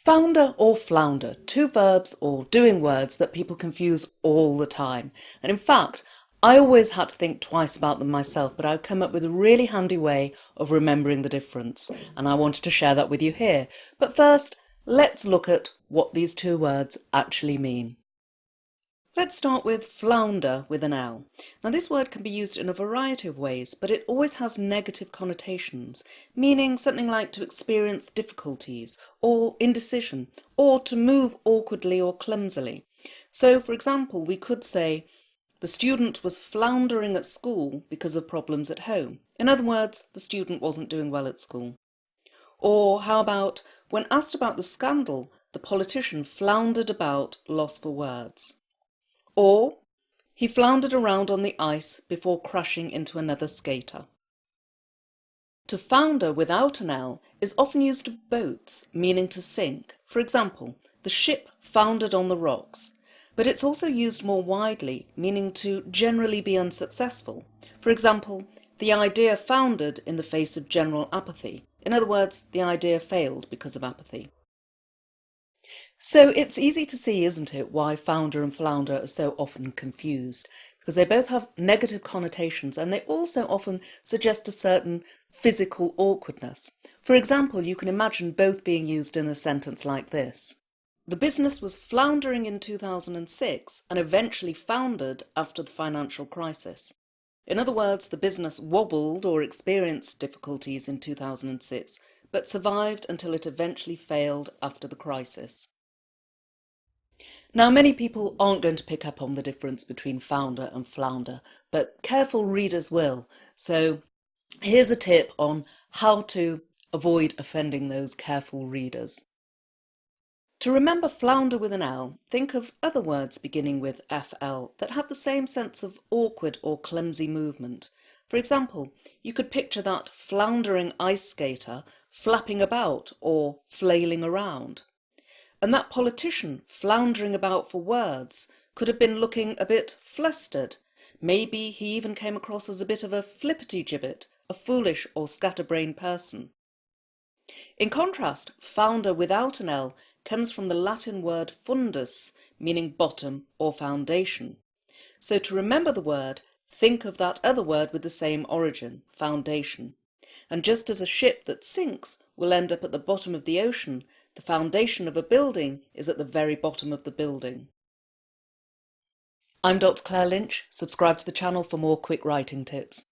Founder or flounder, two verbs or doing words that people confuse all the time. And in fact, I always had to think twice about them myself, but I've come up with a really handy way of remembering the difference, and I wanted to share that with you here. But first, let's look at what these two words actually mean. Let's start with flounder with an L. Now this word can be used in a variety of ways, but it always has negative connotations, meaning something like to experience difficulties or indecision, or to move awkwardly or clumsily. So for example, we could say, the student was floundering at school because of problems at home. In other words, the student wasn't doing well at school. Or how about, when asked about the scandal, the politician floundered about, lost for words. Or, he floundered around on the ice before crashing into another skater. To founder without an L is often used of boats, meaning to sink. For example, the ship foundered on the rocks. But it's also used more widely, meaning to generally be unsuccessful. For example, the idea foundered in the face of general apathy. In other words, the idea failed because of apathy. So it's easy to see, isn't it, why founder and flounder are so often confused, because they both have negative connotations and they also often suggest a certain physical awkwardness. For example, you can imagine both being used in a sentence like this. The business was floundering in 2006 and eventually foundered after the financial crisis. In other words, the business wobbled or experienced difficulties in 2006, but survived until it eventually failed after the crisis. Now, many people aren't going to pick up on the difference between founder and flounder, but careful readers will. So here's a tip on how to avoid offending those careful readers. To remember flounder with an L, think of other words beginning with FL that have the same sense of awkward or clumsy movement. For example, you could picture that floundering ice skater flapping about or flailing around. And that politician floundering about for words could have been looking a bit flustered. Maybe he even came across as a bit of a flippity-gibbet, a foolish or scatterbrained person. In contrast, founder without an L comes from the Latin word fundus, meaning bottom or foundation. So to remember the word, think of that other word with the same origin, foundation. And just as a ship that sinks will end up at the bottom of the ocean, the foundation of a building is at the very bottom of the building. I'm Dr. Claire Lynch. Subscribe to the channel for more quick writing tips.